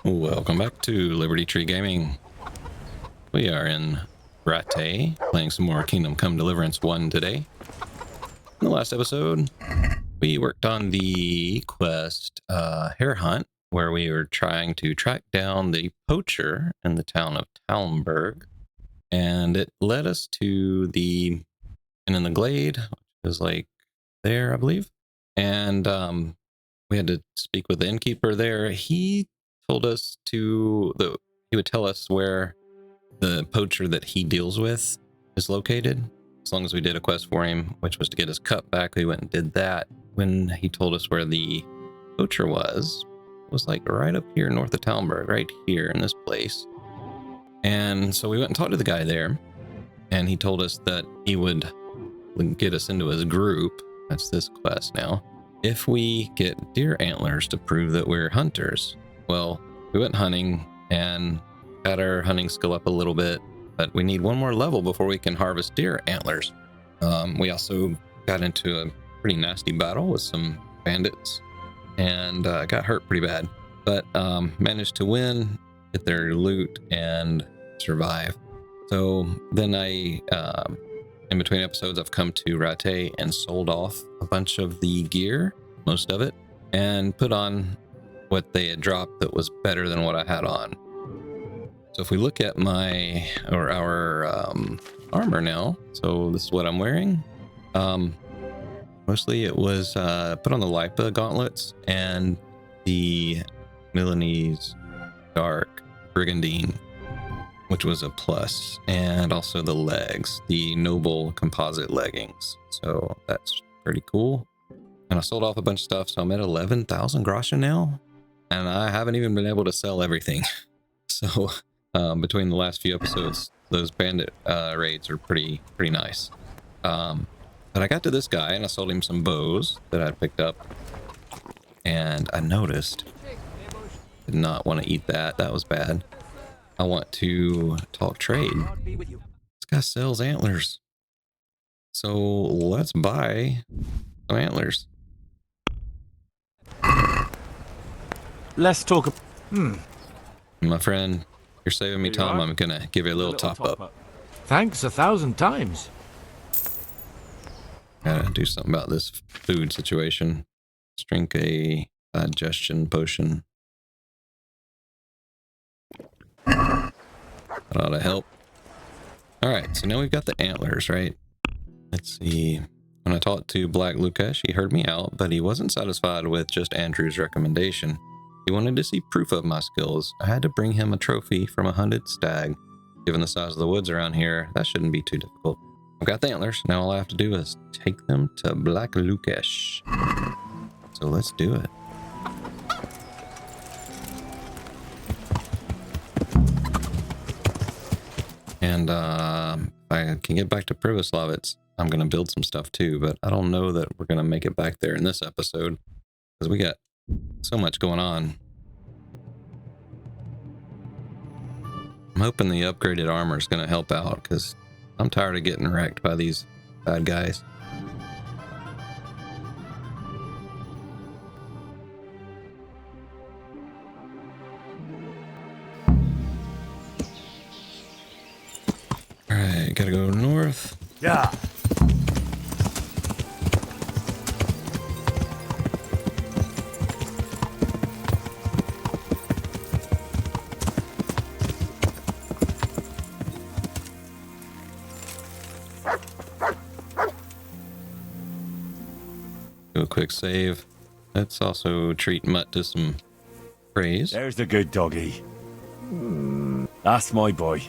Welcome back to Liberty Tree Gaming. We are in Brada, playing some more Kingdom Come Deliverance 1 today. In the last episode, we worked on the quest Hare Hunt, where we were trying to track down the poacher in the town of Talmberg. And it led us to the Inn in the Glade, which is like there, I believe. And we had to speak with the innkeeper there. He told us he would tell us where the poacher that he deals with is located, as long as we did a quest for him, which was to get his cup back. We went and did that. When he told us where the poacher was, it was like right up here north of Talmberg, right here in this place. And so we went and talked to the guy there, and he told us that he would get us into his group. That's this quest now. If we get deer antlers to prove that we're hunters. Well, we went hunting and got our hunting skill up a little bit, but we need one more level before we can harvest deer antlers. We also got into a pretty nasty battle with some bandits and got hurt pretty bad, but managed to win, get their loot, and survive. So then in between episodes, I've come to Rate and sold off a bunch of the gear, most of it, and put on what they had dropped that was better than what I had on. So if we look at our armor now, so this is what I'm wearing. Mostly it was put on the Lipa gauntlets and the Milanese Dark Brigandine, which was a plus, and also the legs, the Noble composite leggings. So that's pretty cool. And I sold off a bunch of stuff, so I'm at 11,000 groschen now, and I haven't even been able to sell everything. So between the last few episodes, those bandit raids are pretty nice. But I got to this guy and I sold him some bows that I picked up, and I noticed did not want to eat that. That was bad. I want to talk trade. This guy sells antlers, so let's buy some antlers. Let's talk. My friend, you're saving me time. I'm gonna give you a little top up. Thanks 1,000 times. Gotta do something about this food situation. Let's drink a digestion potion. That ought to help. Alright, so now we've got the antlers, right? Let's see. When I talked to Black Lukesh, he heard me out, but he wasn't satisfied with just Andrew's recommendation. He wanted to see proof of my skills. I had to bring him a trophy from a hunted stag. Given the size of the woods around here, that shouldn't be too difficult. I've got the antlers. Now all I have to do is take them to Black Lukesh. So let's do it. And if I can get back to Privoslavitz, I'm going to build some stuff too, but I don't know that we're going to make it back there in this episode because we got so much going on. I'm hoping the upgraded armor is going to help out because I'm tired of getting wrecked by these bad guys. Alright, gotta go north. Yeah. Do a quick save. Let's also treat Mutt to some praise. There's the good doggy. That's my boy.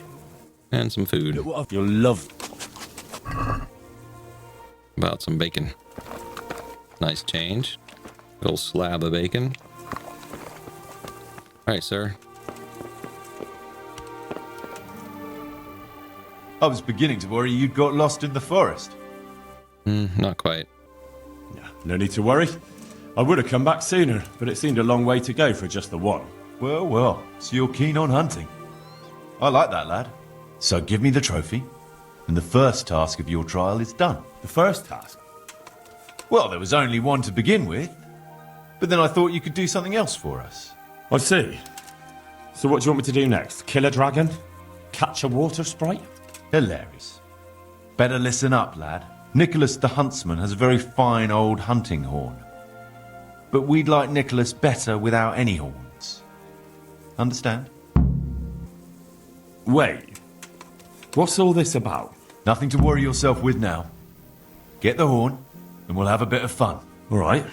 And some food. You'll love. About some bacon. Nice change. Little slab of bacon. Alright, sir. I was beginning to worry you'd got lost in the forest. Not quite. No need to worry. I would have come back sooner, but it seemed a long way to go for just the one. Well, so you're keen on hunting. I like that, lad. So give me the trophy, and the first task of your trial is done. The first task? Well, there was only one to begin with, but then I thought you could do something else for us. I see. So what do you want me to do next? Kill a dragon? Catch a water sprite? Hilarious. Better listen up, lad. Nicholas the Huntsman has a very fine old hunting horn. But we'd like Nicholas better without any horns. Understand? Wait. What's all this about? Nothing to worry yourself with now. Get the horn, and we'll have a bit of fun. All right.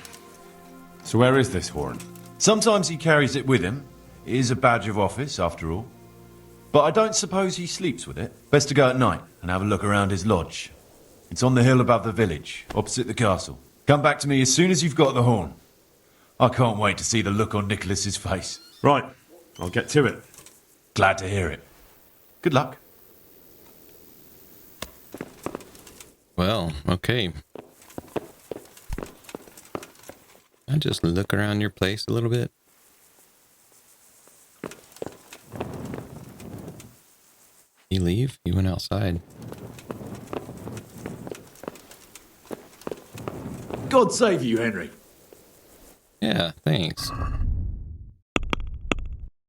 So where is this horn? Sometimes he carries it with him. It is a badge of office, after all. But I don't suppose he sleeps with it. Best to go at night and have a look around his lodge. It's on the hill above the village, opposite the castle. Come back to me as soon as you've got the horn. I can't wait to see the look on Nicholas's face. Right. I'll get to it. Glad to hear it. Good luck. Well, okay. I just look around your place a little bit. You leave? You went outside. God save you, Henry. Yeah, thanks.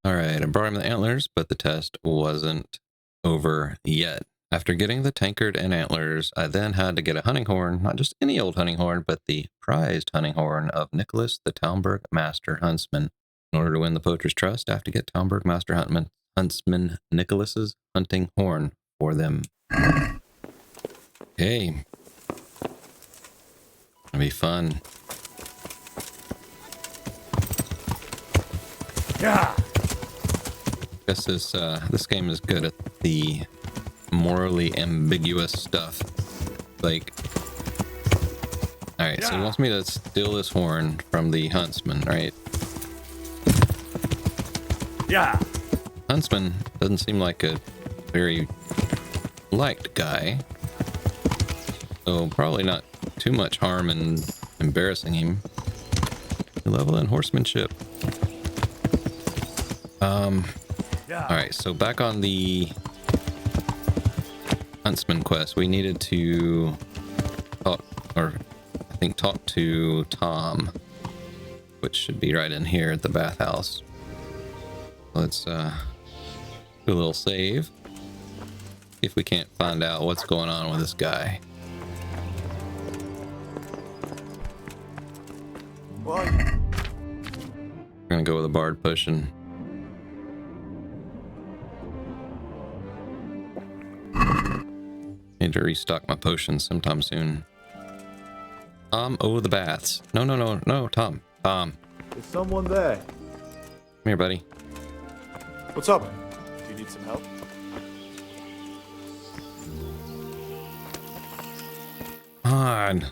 Alright, I brought him the antlers, but the test wasn't over yet. After getting the tankard and antlers, I then had to get a hunting horn, not just any old hunting horn, but the prized hunting horn of Nicholas the Talmberg Master Huntsman. In order to win the poacher's trust, I have to get Talmberg Master Huntsman Nicholas's hunting horn for them. Okay. It'll be fun. Yeah. Guess this game is good at the morally ambiguous stuff. Like, alright, so he wants me to steal this horn from the huntsman, right? Yeah. Huntsman doesn't seem like a very liked guy, so probably not too much harm in embarrassing him. Level in horsemanship. Alright, so back on the Huntsman quest, we needed to talk to Tom, which should be right in here at the bathhouse. Let's do a little save. See if we can't find out what's going on with this guy. What? We're gonna go with a bard pushing. Need to restock my potions sometime soon. Tom, oh, the baths. No, Tom. Tom. Is someone there? Come here, buddy. What's up? Do you need some help? Come on.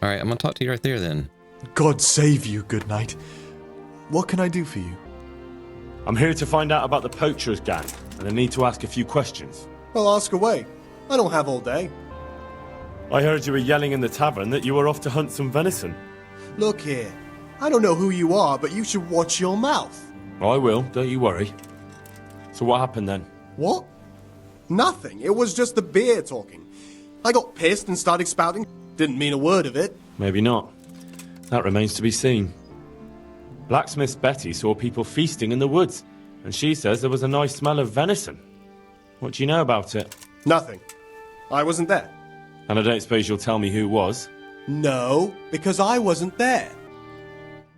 Alright, I'm gonna talk to you right there then. God save you, good night. What can I do for you? I'm here to find out about the poachers gang, and I need to ask a few questions. Well, ask away. I don't have all day. I heard you were yelling in the tavern that you were off to hunt some venison. Look here. I don't know who you are, but you should watch your mouth. I will, don't you worry. So what happened then? What? Nothing. It was just the beer talking. I got pissed and started spouting. Didn't mean a word of it. Maybe not. That remains to be seen. Blacksmith Betty saw people feasting in the woods, and she says there was a nice smell of venison. What do you know about it? Nothing. I wasn't there. And I don't suppose you'll tell me who was? No, because I wasn't there.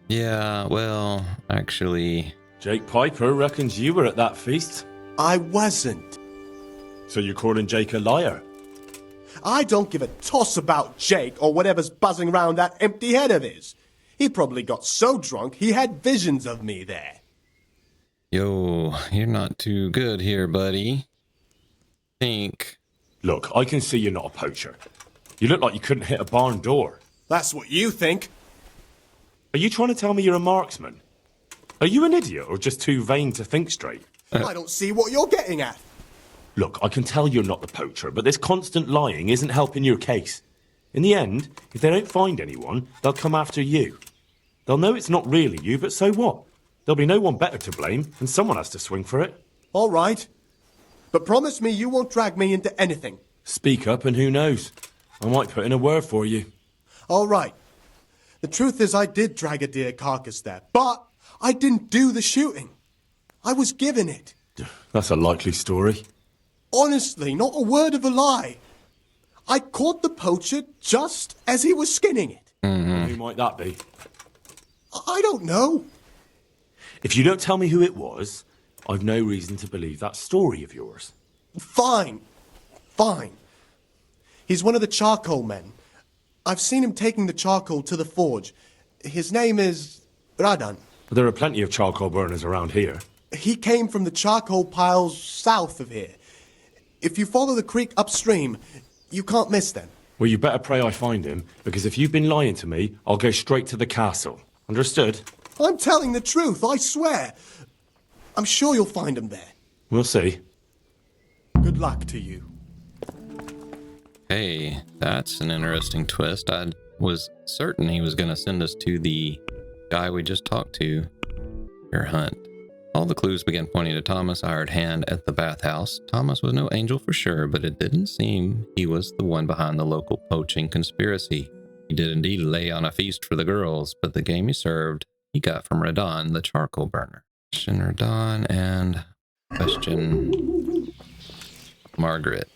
Yeah, well, actually... Jake Piper reckons you were at that feast. I wasn't. So you're calling Jake a liar? I don't give a toss about Jake or whatever's buzzing around that empty head of his. He probably got so drunk he had visions of me there. Yo, you're not too good here, buddy. Think... Look, I can see you're not a poacher. You look like you couldn't hit a barn door. That's what you think. Are you trying to tell me you're a marksman? Are you an idiot or just too vain to think straight? I don't see what you're getting at. Look, I can tell you're not the poacher, but this constant lying isn't helping your case. In the end, if they don't find anyone, they'll come after you. They'll know it's not really you, but so what? There'll be no one better to blame, and someone has to swing for it. All right. But promise me you won't drag me into anything. Speak up and who knows? I might put in a word for you. All right. The truth is I did drag a deer carcass there, but I didn't do the shooting. I was given it. That's a likely story. Honestly, not a word of a lie. I caught the poacher just as he was skinning it. Who might that be? I don't know. If you don't tell me who it was, I've no reason to believe that story of yours. Fine. Fine. He's one of the charcoal men. I've seen him taking the charcoal to the forge. His name is Radan. There are plenty of charcoal burners around here. He came from the charcoal piles south of here. If you follow the creek upstream, you can't miss them. Well, you better pray I find him, because if you've been lying to me, I'll go straight to the castle. Understood? I'm telling the truth, I swear. I'm sure you'll find him there. We'll see. Good luck to you. Hey, that's an interesting twist. I was certain he was going to send us to the guy we just talked to, Hare Hunt. All the clues began pointing to Thomas, hired hand at the bathhouse. Thomas was no angel for sure, but it didn't seem he was the one behind the local poaching conspiracy. He did indeed lay on a feast for the girls, but the game he served, he got from Radan, the charcoal burner. Question Radan and question Margaret.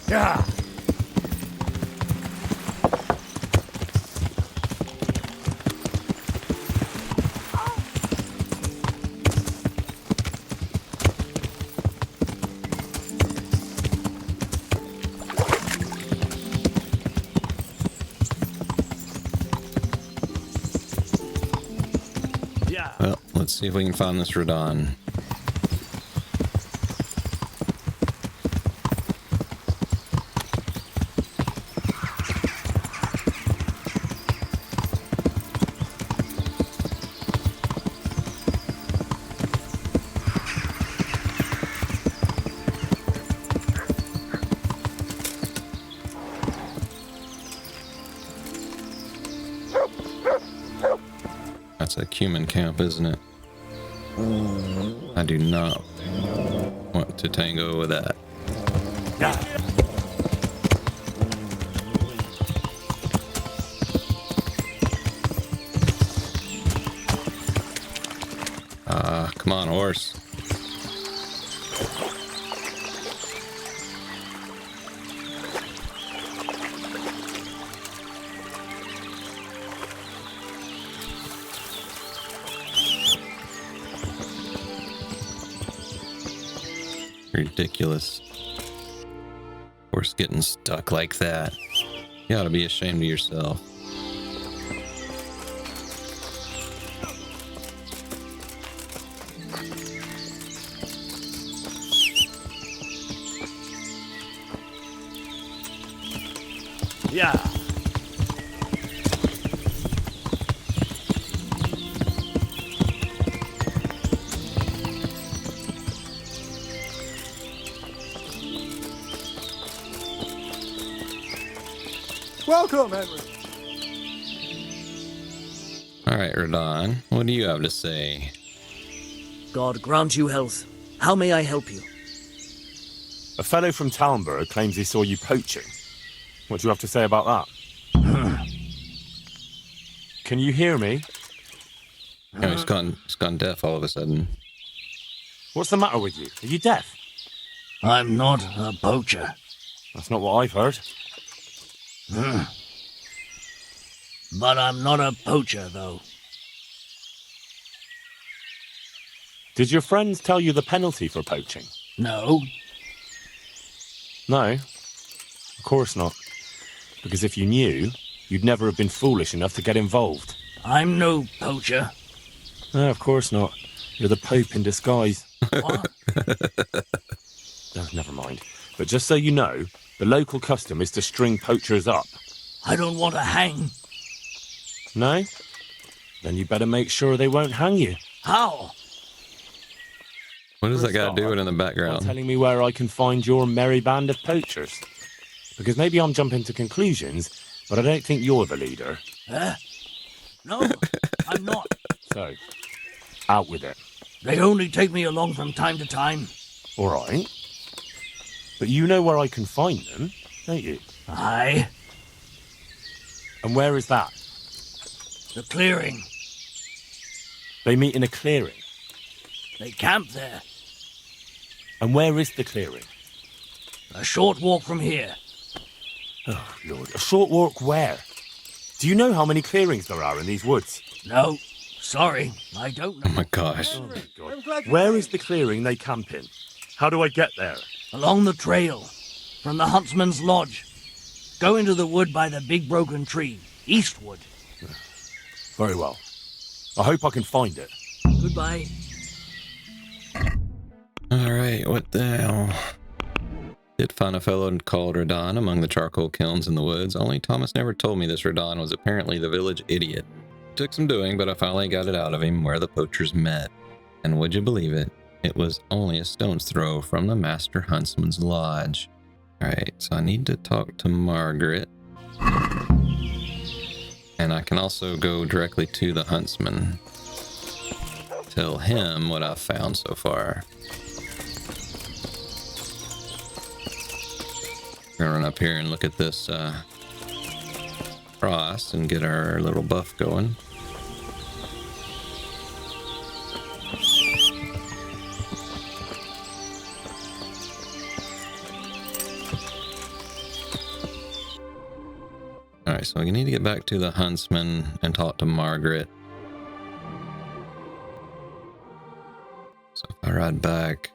Yeah. Well, let's see if we can find this Radan. That's a human camp, isn't it? I do not want to tango with that. Come on, horse. Ridiculous. Horse getting stuck like that. You ought to be ashamed of yourself. Yeah. Welcome, Henry. All right, Radan, what do you have to say? God grant you health. How may I help you? A fellow from Talmberg claims he saw you poaching. What do you have to say about that? Can you hear me? Oh, he's gone deaf all of a sudden. What's the matter with you? Are you deaf? I'm not a poacher. That's not what I've heard. But I'm not a poacher, though. Did your friends tell you the penalty for poaching? No? No, of course not. Because if you knew, you'd never have been foolish enough to get involved. I'm no poacher. No, of course not. You're the Pope in disguise. What? Oh, never mind. But just so you know, the local custom is to string poachers up. I don't want to hang. No? Then you better make sure they won't hang you. How? What does For that a guy start, doing in the Are background? telling me where I can find your merry band of poachers? Because maybe I'm jumping to conclusions, but I don't think you're the leader. No, I'm not. So, out with it. They only take me along from time to time. All right. But you know where I can find them, don't you? Aye, And where is that? the clearing. They meet in a clearing. They camp there. And where is the clearing? A short walk from here. Oh, Lord. A short walk where? Do you know how many clearings there are in these woods? No, sorry, I don't Oh know. my gosh. Oh, my God. Where is the clearing they camp in? How do I get there? Along the trail, from the Huntsman's lodge. Go into the wood by the big broken tree, eastward. Very well. I hope I can find it. Goodbye. Alright, what the hell? Did find a fellow called Radan among the charcoal kilns in the woods, only Thomas never told me this Radan was apparently the village idiot. Took some doing, but I finally got it out of him where the poachers met. And would you believe it? It was only a stone's throw from the Master Huntsman's lodge. Alright, so I need to talk to Margaret. And I can also go directly to the Huntsman. Tell him what I've found so far. We're gonna run up here and look at this cross and get our little buff going. Alright, so we need to get back to the Huntsman and talk to Margaret. So if I ride back,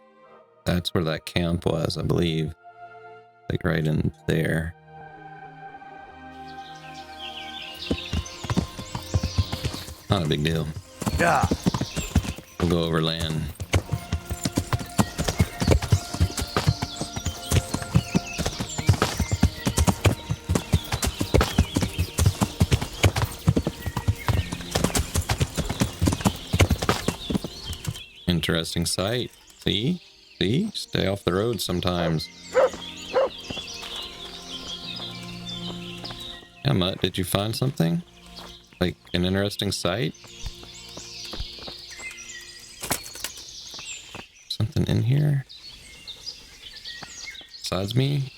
that's where that camp was, I believe. Like right in there. Not a big deal. Yeah. We'll go over land. Interesting sight. See? See? Stay off the road sometimes. Yeah, Mutt, did you find something? Like an interesting sight? Something in here? Besides me?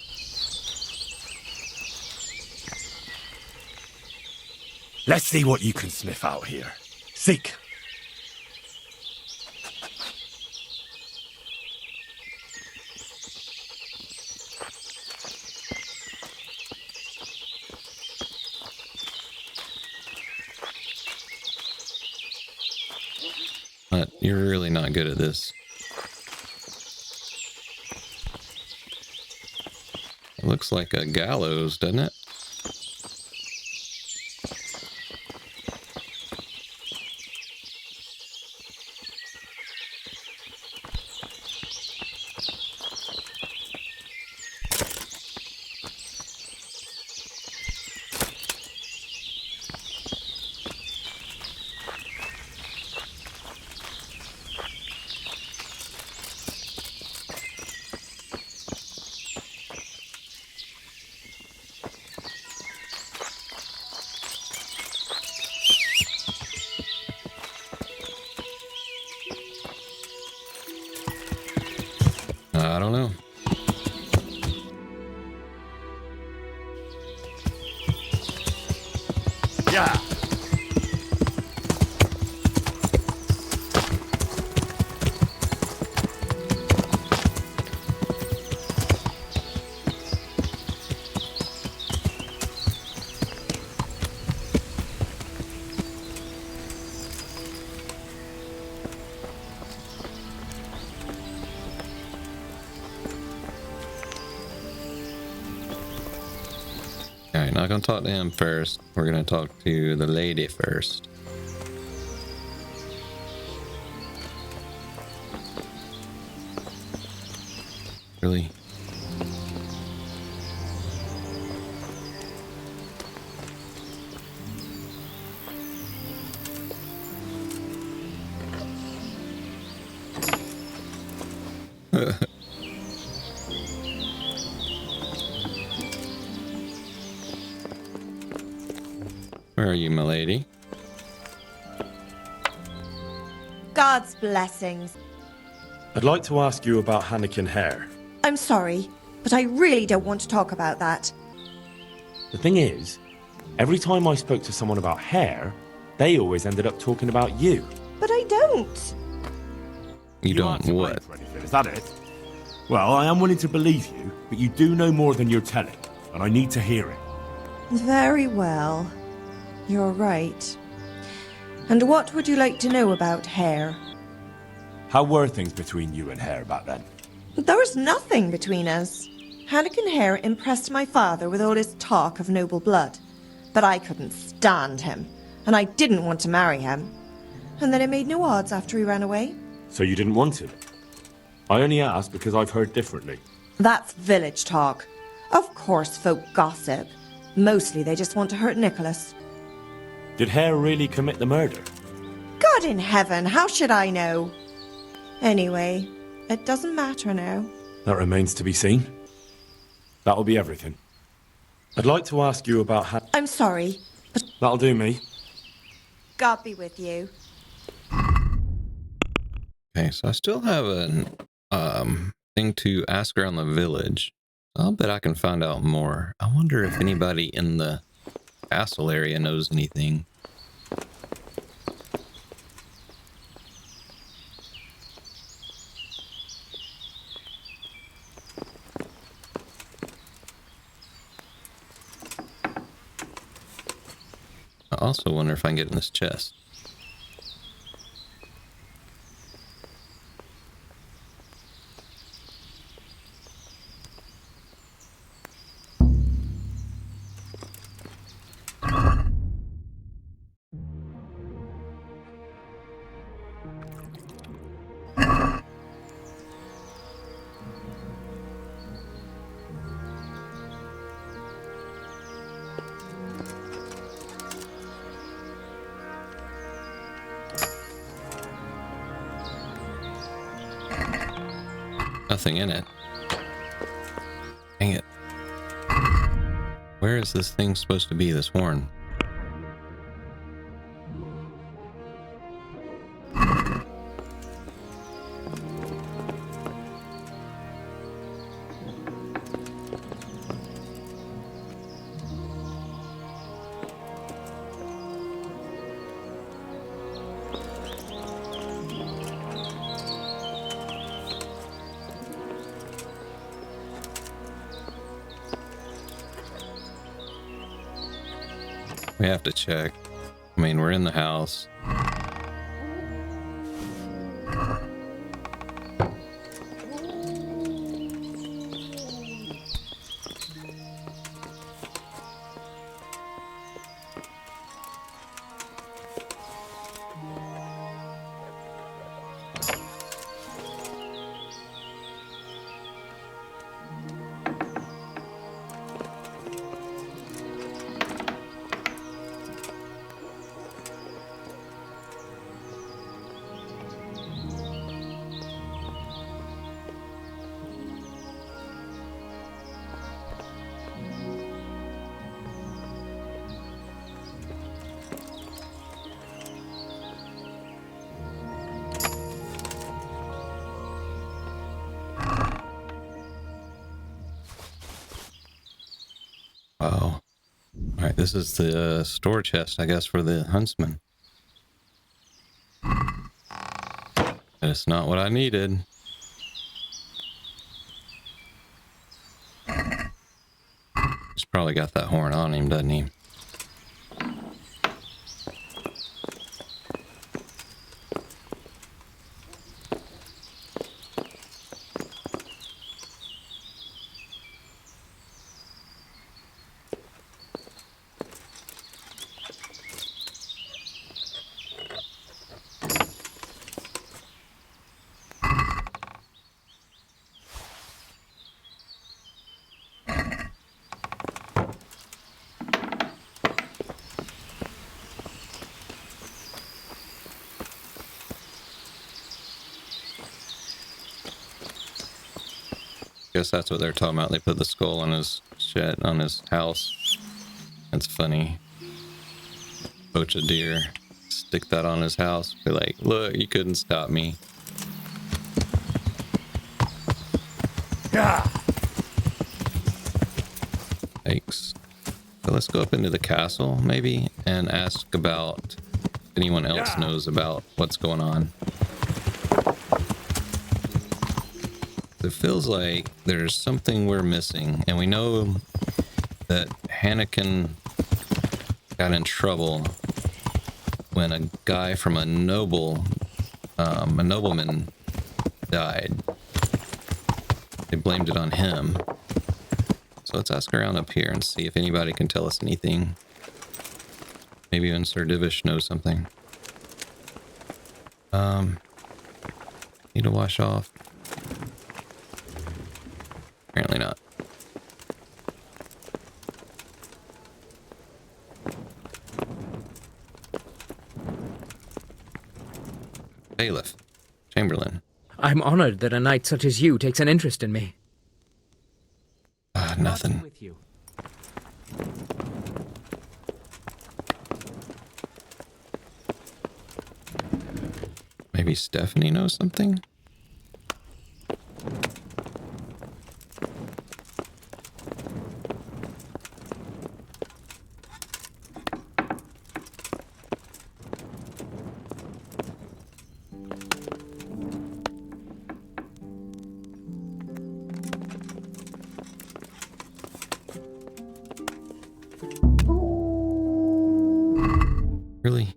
Let's see what you can sniff out here. Seek. Mutt, you're really not good at this. It looks like a gallows, doesn't it? I don't know. Yeah. Alright, not gonna talk to him first. We're gonna talk to the lady first. Really? Where are you, milady? God's blessings. I'd like to ask you about Hannikin Hare. I'm sorry, but I really don't want to talk about that. The thing is, every time I spoke to someone about Hare, they always ended up talking about you. But I don't. You don't aren't to blame what? for anything, is that it? Well, I am willing to believe you, but you do know more than you're telling, and I need to hear it. Very well. You're right. And what would you like to know about Hare? How were things between you and Hare back then? There was nothing between us. Hannikin Hare impressed my father with all his talk of noble blood. But I couldn't stand him, and I didn't want to marry him. And then it made no odds after he ran away. So you didn't want him? I only asked because I've heard differently. That's village talk. Of course folk gossip. Mostly they just want to hurt Nicholas. Did Hare really commit the murder? God in heaven, how should I know? Anyway, it doesn't matter now. That remains to be seen. That'll be everything. I'd like to ask you about I'm sorry, but That'll do me. God be with you. Okay, so I still have an thing to ask around the village. I'll bet I can find out more. I wonder if anybody in the castle area knows anything. I also wonder if I can get in this chest. Nothing in it. Dang it. Where is this thing supposed to be, this horn? We have to check. I mean, we're in the house. Oh. Alright, this is the store chest, I guess, for the Huntsman. But it's not what I needed. He's probably got that horn on him, doesn't he? Guess that's what they're talking about. They put the skull on his shed, on his house. That's funny. Poach a deer, stick that on his house. Be like, look, you couldn't stop me. Yeah. Thanks. So let's go up into the castle, maybe, and ask about if anyone else knows about what's going on. It feels like there's something we're missing, and we know that Hanneken got in trouble when a guy from a nobleman died. They blamed it on him. So let's ask around up here and see if anybody can tell us anything. Maybe even Sir Divish knows something. Need to wash off. Apparently not. Bailiff. Chamberlain. I'm honored that a knight such as you takes an interest in me. Nothing. With you. Maybe Stephanie knows something? Really?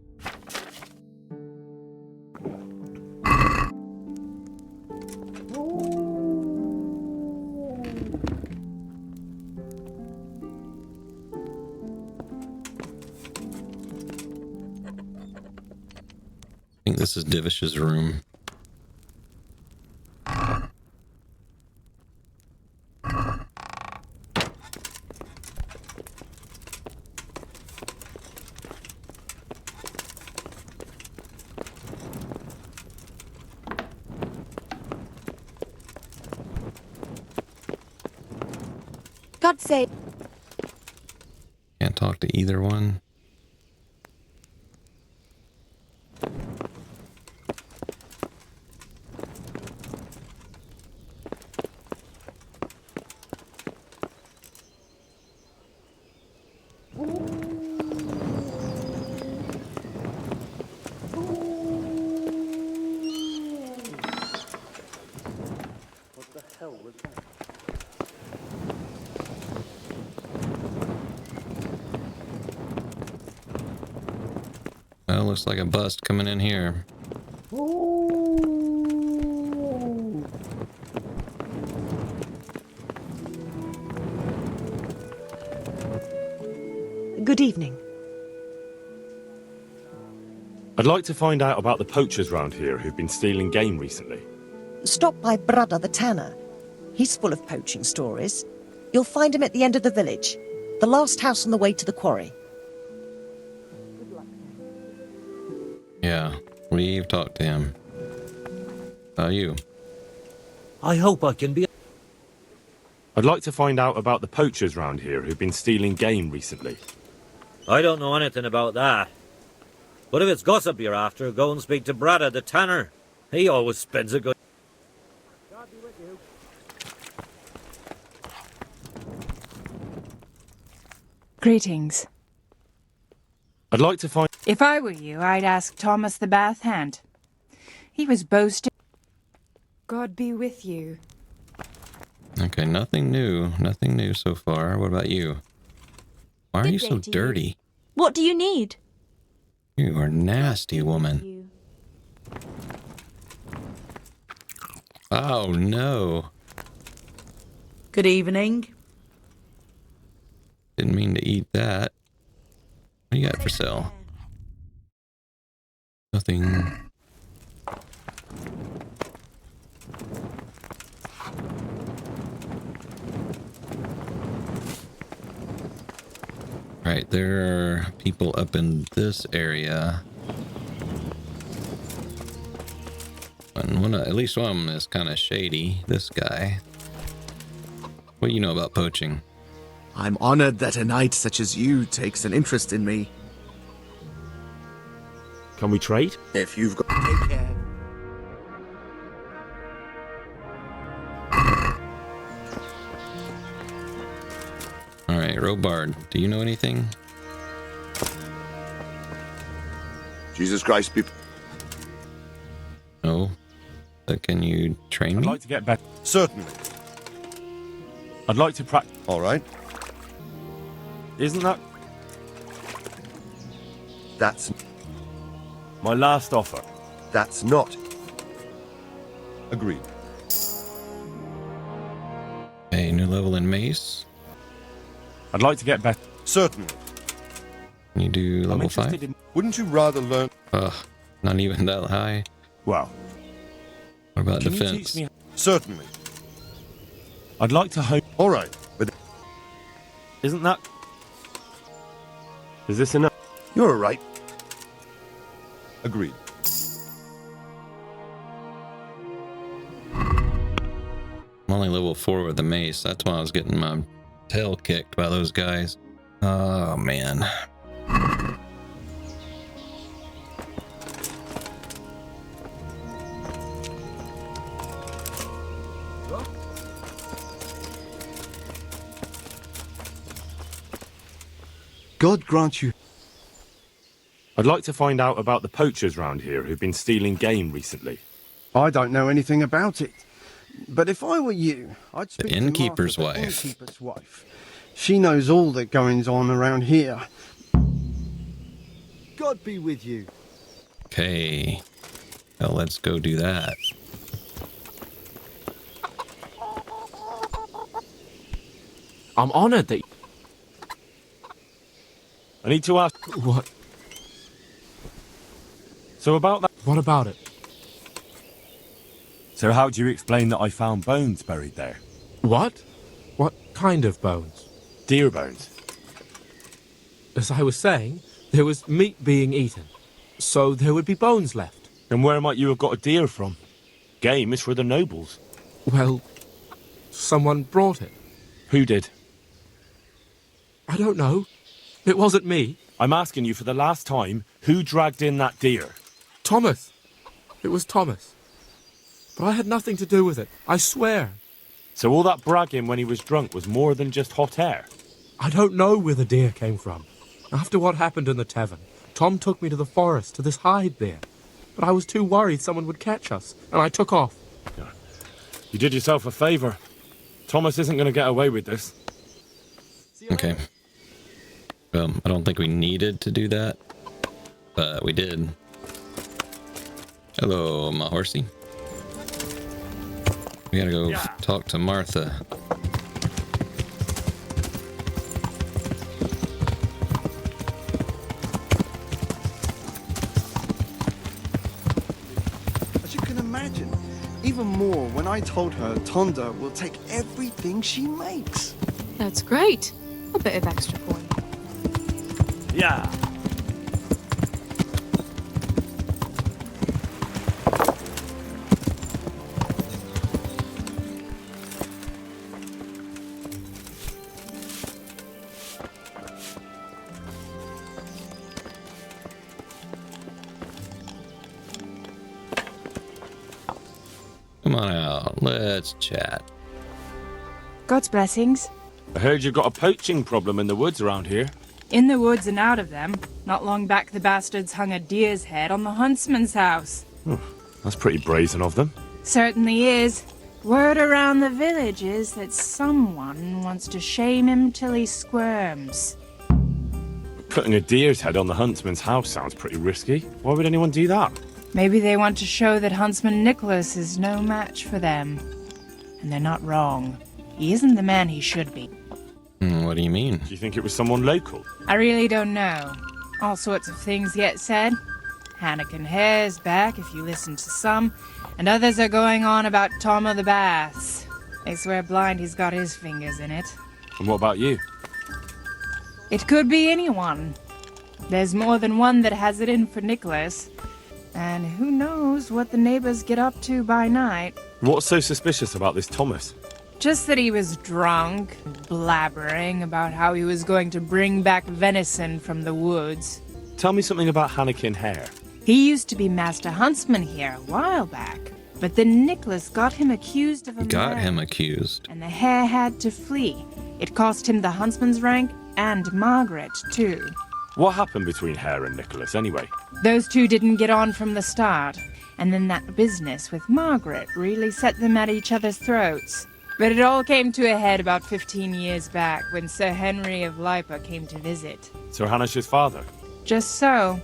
I think this is Divish's room. God save. Can't talk to either one. Well, looks like a bust coming in here. Good evening. I'd like to find out about the poachers round here who've been stealing game recently. Stop by Brada the tanner. He's full of poaching stories. You'll find him at the end of the village. The last house on the way to the quarry. Yeah, we've talked to him. How are you? I hope I can be... I'd like to find out about the poachers round here who've been stealing game recently. I don't know anything about that. But if it's gossip you're after, go and speak to Brada the tanner. He always spends a good... God be with you. Greetings. I'd like to find... If I were you, I'd ask Thomas the Bath Hand. He was boasting... God be with you. Okay, nothing new. Nothing new so far. What about you? Why are you so dirty? What do you need? You are nasty, woman. Oh, no. Good evening. Didn't mean to eat that. What do you got for sale? Nothing. Right, there are people up in this area. And at least one of them is kind of shady. This guy. What do you know about poaching? I'm honored that a knight such as you takes an interest in me. Can we trade? If you've got... Take care. Alright, Robard, do you know anything? Jesus Christ be... No. But can you train me? I'd like to get better. Certainly. I'd like to practice. All right. Isn't that That's... my last offer? That's not... Agreed. A new level in mace. I'd like to get better. Certainly. Can you do level 5? Wouldn't you rather learn... Ugh, not even that high. Well, What about can you defense? teach me? Certainly. I'd like to hope. All right. But Isn't that? Is this enough? you're right. Agreed. I'm only level 4 with the mace. That's why I was getting my tail kicked by those guys. Oh, man. God grant you... I'd like to find out about the poachers round here who've been stealing game recently. I don't know anything about it. But if I were you, I'd speak The innkeeper's to Marta, the wife. innkeeper's wife. She knows all the goings on around here. God be with you. Okay. Well, let's go do that. I'm honoured that... I need to ask... What? So about that... What about it? So how do you explain that I found bones buried there? What? What kind of bones? Deer bones. As I was saying, there was meat being eaten, so there would be bones left. And where might you have got a deer from? Game is for the nobles. Well, someone brought it. Who did? I don't know. It wasn't me. I'm asking you for the last time, who dragged in that deer? Thomas. It was Thomas. But I had nothing to do with it. I swear. So all that bragging when he was drunk was more than just hot air? I don't know where the deer came from. After what happened in the tavern, Tom took me to the forest to this hide there. But I was too worried someone would catch us, and I took off. You did yourself a favour. Thomas isn't going to get away with this. Okay. I don't think we needed to do that, but we did. Hello, my horsey. We gotta go talk to Martha. As you can imagine, even more when I told her Tonda will take everything she makes. That's great. A bit of extra coin. Yeah. Come on out. Let's chat. God's blessings. I heard you've got a poaching problem in the woods around here. In the woods and out of them. Not long back the bastards hung a deer's head on the Huntsman's house. That's pretty brazen of them. Certainly is. Word around the village is that someone wants to shame him till he squirms. Putting a deer's head on the huntsman's house sounds pretty risky. Why would anyone do that? Maybe they want to show that Huntsman Nicholas is no match for them. And they're not wrong. He isn't the man he should be. What do you mean? Do you think it was someone local? I really don't know. All sorts of things get said. Hannikin Hare's back, if you listen to some, and others are going on about Tom of the Baths. They swear blind he's got his fingers in it. And what about you? It could be anyone. There's more than one that has it in for Nicholas. And who knows what the neighbors get up to by night. What's so suspicious about this Thomas? Just that he was drunk, blabbering about how he was going to bring back venison from the woods. Tell me something about Hannekin Hare. He used to be Master Huntsman here a while back, but then Nicholas got him accused of a murder, and the Hare had to flee. It cost him the Huntsman's rank and Margaret, too. What happened between Hare and Nicholas, anyway? Those two didn't get on from the start, and then that business with Margaret really set them at each other's throats. But it all came to a head about 15 years back when Sir Henry of Lipa came to visit. Sir Hanish's father? Just so.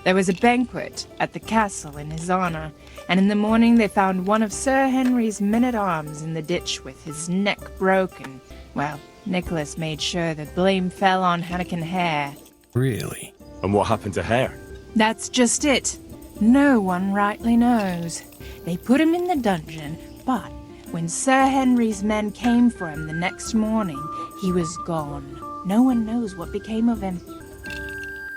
There was a banquet at the castle in his honor, and in the morning they found one of Sir Henry's men-at-arms in the ditch with his neck broken. Well, Nicholas made sure the blame fell on Hannekin Hare. Really? And what happened to Hare? That's just it. No one rightly knows. They put him in the dungeon, but when Sir Henry's men came for him the next morning, he was gone. No one knows what became of him.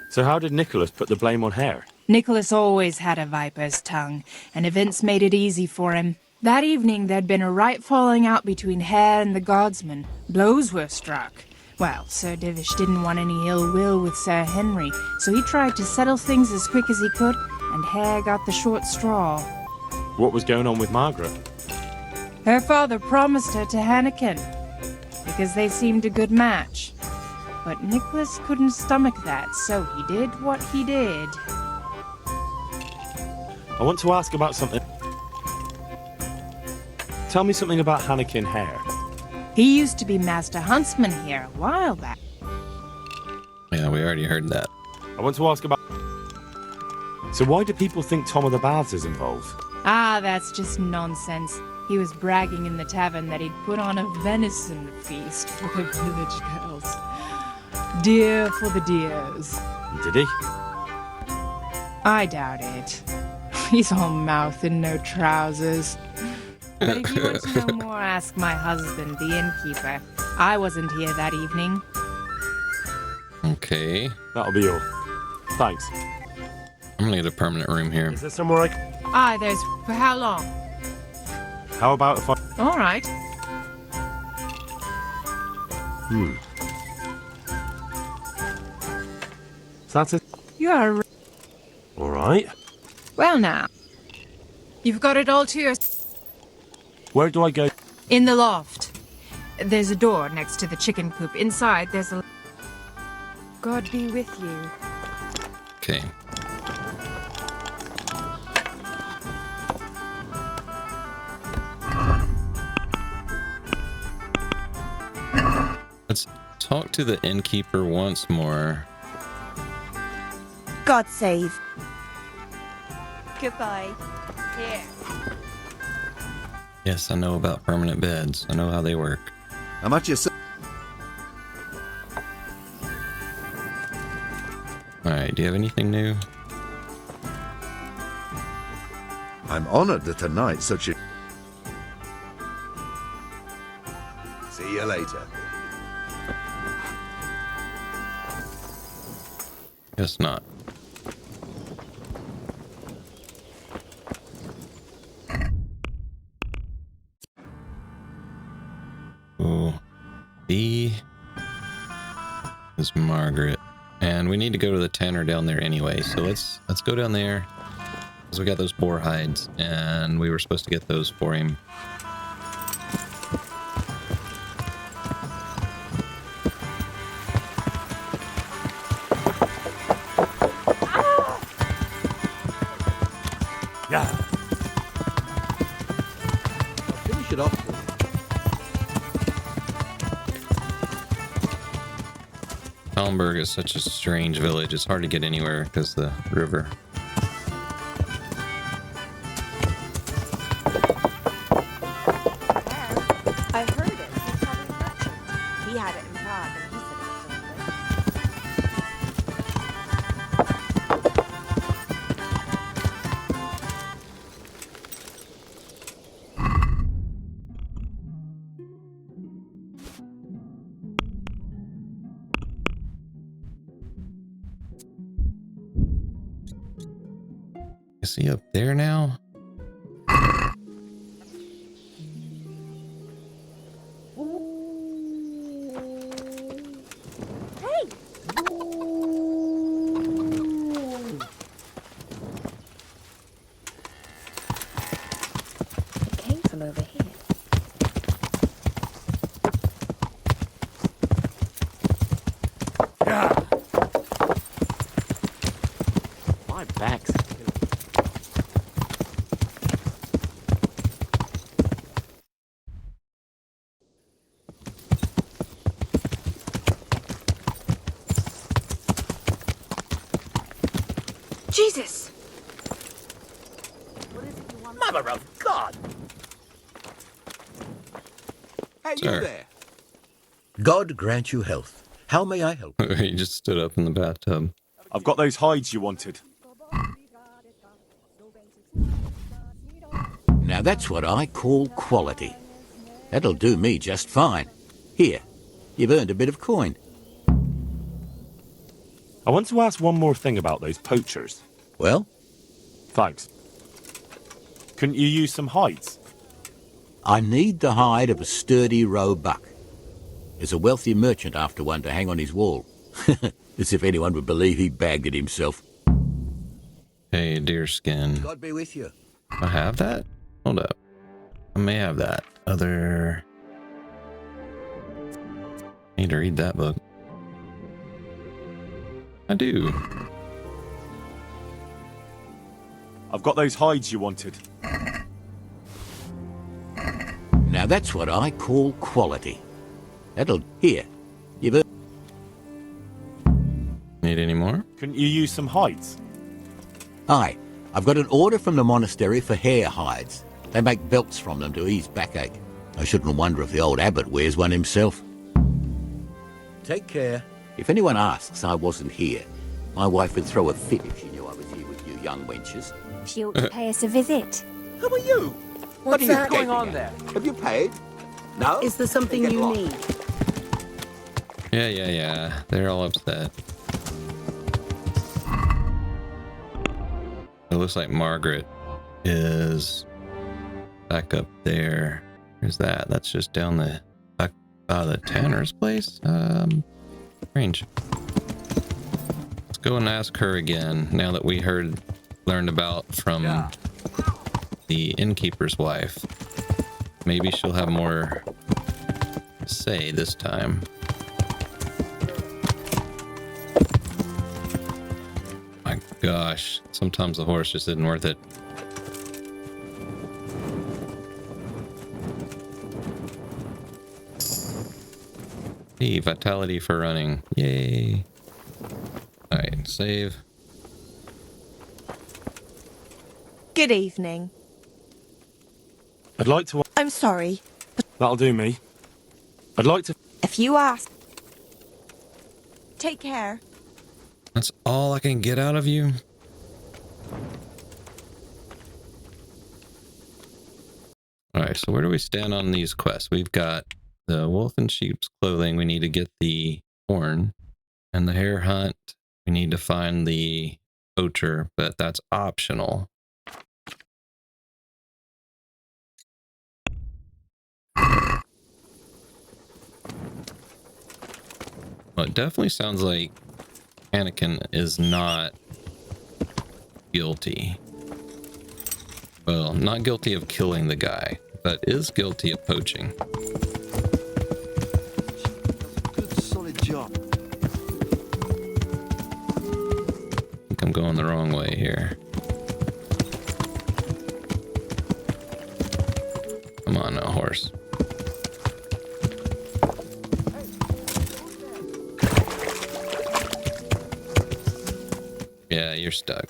So how did Nicholas put the blame on Hare? Nicholas always had a viper's tongue, and events made it easy for him. That evening there'd been a right falling out between Hare and the guardsmen. Blows were struck. Well, Sir Divish didn't want any ill will with Sir Henry, so he tried to settle things as quick as he could, and Hare got the short straw. What was going on with Margaret? Her father promised her to Hannekin, because they seemed a good match. But Nicholas couldn't stomach that, so he did what he did. I want to ask about something. Tell me something about Hannekin Hare. He used to be Master Huntsman here a while back. Yeah, we already heard that. I want to ask about... So why do people think Tom of the Baths is involved? Ah, that's just nonsense. He was bragging in the tavern that he'd put on a venison feast for the village girls. Deer for the deers. Did he? I doubt it. He's all mouth and no trousers. But if you want to know more, ask my husband, the innkeeper. I wasn't here that evening. Okay. That'll be all. Thanks. I'm gonna get a permanent room here. Is there somewhere I can... Aye, there's... For how long? How about if I... All right. That's it. You're... All right. Well now. You've got it all to yourself. Where do I go? In the loft. There's a door next to the chicken coop. Inside, there's a... God be with you. Okay. Let's talk to the innkeeper once more. God save. Goodbye. Here. Yes, I know about permanent beds. I know how they work. How much you... Alright, do you have anything new? I'm honored that a knight such a... See you later. Guess not. Oh, B is Margaret, and we need to go to the tanner down there anyway. So let's go down there because we got those boar hides, and we were supposed to get those for him. Yeah. Finish it off. Talmberg is such a strange village. It's hard to get anywhere because the river. I've heard it. He's probably a merchant. He had it in Prague, and he said it was lovely. Is he up there now? from over here. My back's killing. Jesus! Mother of God! Hey, Sir. you there! God grant you health. How may I help? He just stood up in the bathtub. I've got those hides you wanted. Now that's what I call quality. That'll do me just fine. Here, you've earned a bit of coin. I want to ask one more thing about those poachers. Well? Thanks. Couldn't you use some hides? I need the hide of a sturdy roe buck. There's a wealthy merchant after one to hang on his wall. As if anyone would believe he bagged it himself. Hey, deerskin. God be with you. I have that? Hold up. I may have that. Other... Need to read that book. I do. I've got those hides you wanted. Now that's what I call quality. That'll... Here, you've earned... Need any more? Couldn't you use some hides? Aye, I've got an order from the monastery for hare hides. They make belts from them to ease backache. I shouldn't wonder if the old abbot wears one himself. Take care. If anyone asks, I wasn't here. My wife would throw a fit if she knew I was here with you young wenches. She ought to pay us a visit. Who are you? What's are you that? going on there? Have you paid? No? Is there something Get you lost. need? Yeah. They're all upset. It looks like Margaret is back up there. Where's that? That's just down the back by the tanner's place. Strange. Let's go and ask her again. Now that we learned about from the innkeeper's wife, maybe she'll have more to say this time. My gosh, sometimes the horse just isn't worth it. Hey, vitality for running. Yay. Alright, save. Good evening. I'd like to... I'm sorry. That'll do me. I'd like to... If you ask... Take care. That's all I can get out of you? Alright, so where do we stand on these quests? We've got the wolf in sheep's clothing. We need to get the horn. And the hare hunt. We need to find the poacher, but that's optional. Well, it definitely sounds like Anakin is not guilty. Well, not guilty of killing the guy, but is guilty of poaching. Good solid job. I think I'm going the wrong way here. Come on now, horse. Yeah, you're stuck.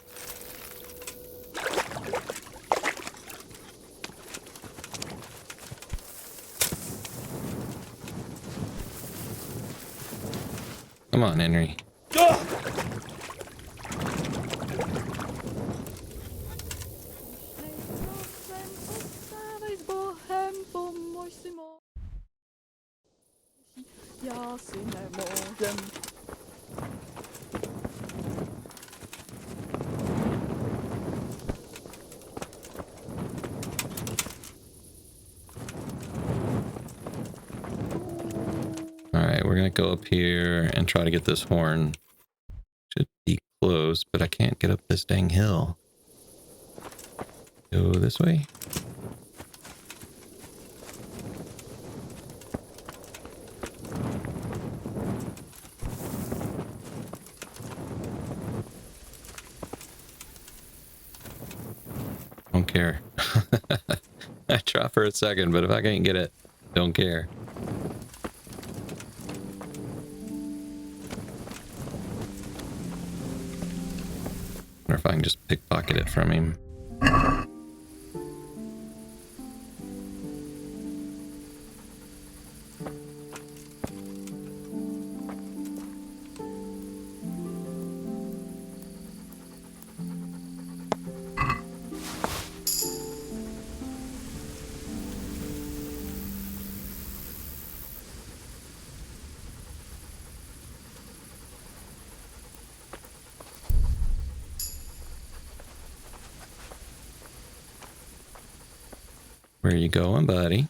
Come on, Henry. Alright, we're gonna go up here and try to get this horn. Should be close, but I can't get up this dang hill. Go this way. I try for a second, but if I can't get it, don't care. Or if I can just pickpocket it from him. Where you going, buddy?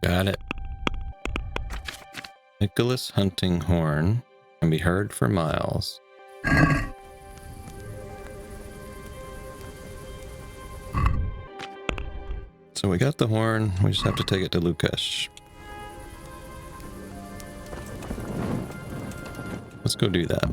Got it. Nicholas hunting horn can be heard for miles. So we got the horn, we just have to take it to Lukesh. Let's go do that.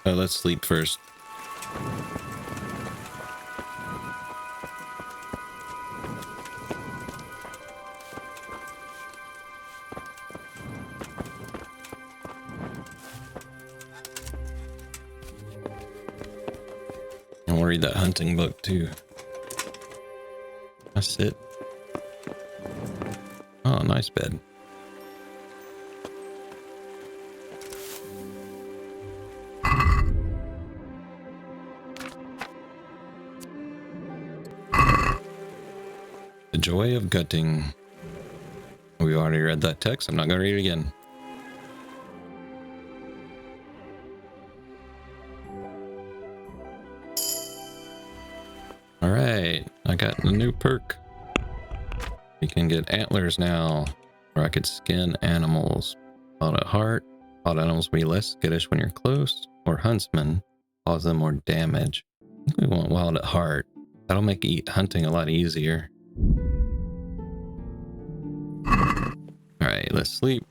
Let's sleep first. And we'll read that hunting book too. That's it. Oh, nice bed. The joy of gutting. We already read that text. I'm not going to read it again. All right, I got a new perk. You can get antlers now, where I could skin animals. Wild at heart. Wild animals will be less skittish when you're close. Or huntsman, cause them more damage. I think we want wild at heart. That'll make hunting a lot easier. All right, let's sleep.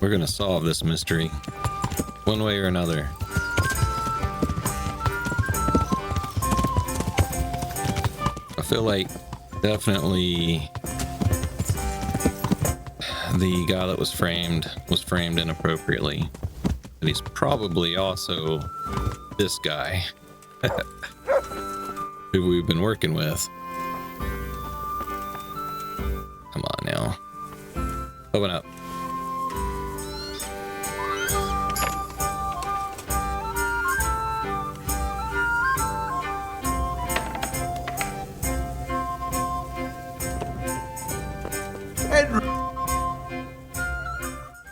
We're gonna solve this mystery one way or another. I feel like definitely the guy that was framed inappropriately. But he's probably also this guy who we've been working with. Come on now. Open up.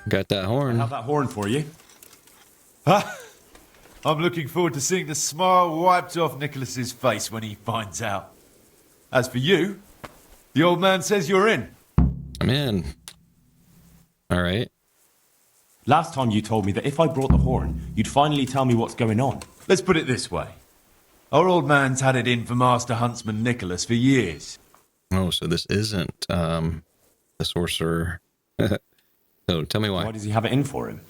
Got that horn. I have that horn for you. I'm looking forward to seeing the smile wiped off Nicholas's face when he finds out. As for you, the old man says you're in. I'm in. All right. Last time you told me that if I brought the horn, you'd finally tell me what's going on. Let's put it this way. Our old man's had it in for Master Huntsman Nicholas for years. Oh, so this isn't the sorcerer. So tell me why. Why does he have it in for him?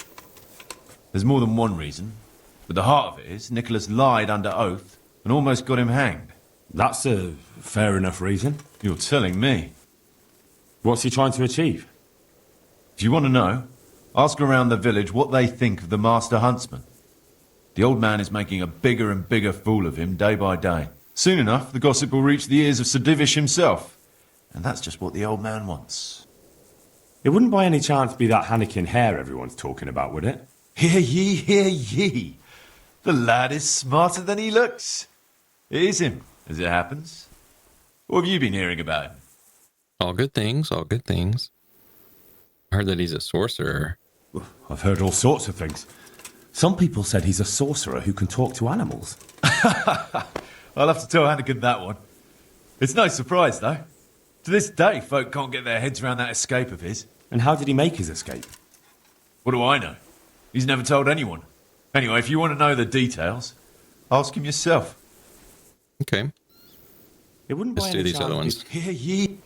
There's more than one reason. But the heart of it is, Nicholas lied under oath and almost got him hanged. That's a fair enough reason. You're telling me. What's he trying to achieve? If you want to know, ask around the village what they think of the Master Huntsman. The old man is making a bigger and bigger fool of him day by day. Soon enough, the gossip will reach the ears of Sir Divish himself. And that's just what the old man wants. It wouldn't by any chance be that Hannikin Hare everyone's talking about, would it? Hear ye, hear ye. The lad is smarter than he looks. It is him, as it happens. What have you been hearing about him? All good things, all good things. I heard that he's a sorcerer. I've heard all sorts of things. Some people said he's a sorcerer who can talk to animals. I'll have to tell Hannikin that one. It's no surprise, though. To this day, folk can't get their heads around that escape of his. And how did he make his escape? What do I know? He's never told anyone. Anyway, if you want to know the details, ask him yourself. Okay. It wouldn't Let's do these other ones. Hear ye.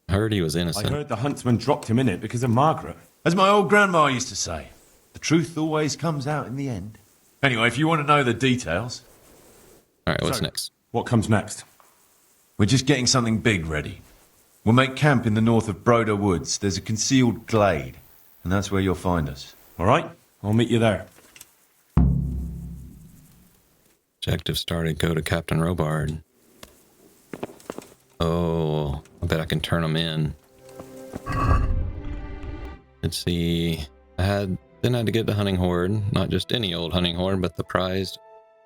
I heard he was innocent. I heard the huntsman dropped him in it because of Margaret. As my old grandma used to say, the truth always comes out in the end. Anyway, if you want to know the details... All right, what's next? What comes next? We're just getting something big ready. We'll make camp in the north of Brada Woods. There's a concealed glade, and that's where you'll find us. All right, I'll meet you there. Objective started. Go to Captain Robard. Oh, I bet I can turn them in. Let's see. Then I had to get the hunting horn. Not just any old hunting horn, but the prized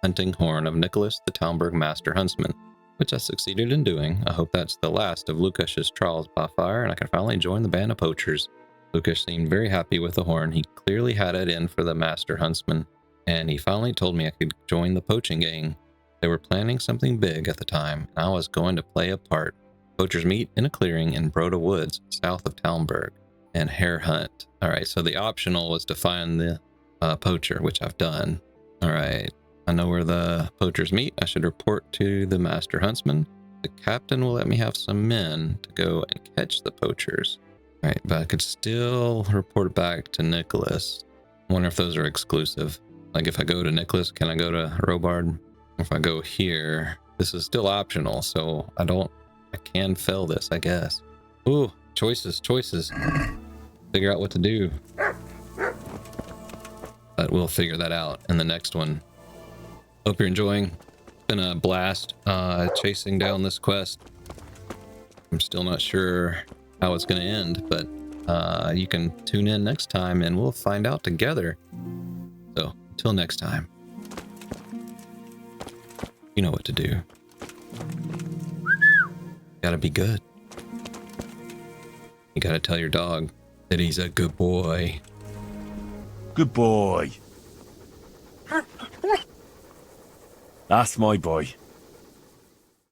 hunting horn of Nicholas, the Talmberg Master Huntsman, which I succeeded in doing. I hope that's the last of Lukesh's trials by fire, and I can finally join the band of poachers. Lukesh seemed very happy with the horn. He clearly had it in for the Master Huntsman, and he finally told me I could join the poaching gang. They were planning something big at the time, and I was going to play a part. Poachers meet in a clearing in Brada Woods, south of Talmberg, and Hare Hunt. All right, so the optional was to find the poacher, which I've done. All right, I know where the poachers meet. I should report to the Master Huntsman. The captain will let me have some men to go and catch the poachers. All right, but I could still report back to Nicholas. I wonder if those are exclusive. Like if I go to Nicholas, can I go to Robard? If I go here, this is still optional, so I can fail this, I guess. Ooh, choices. Figure out what to do. But we'll figure that out in the next one. Hope you're enjoying. It's been a blast chasing down this quest. I'm still not sure how it's going to end, but you can tune in next time and we'll find out together. So until next time, you know what to do. Gotta be good. You gotta tell your dog that he's a good boy. Good boy. That's my boy.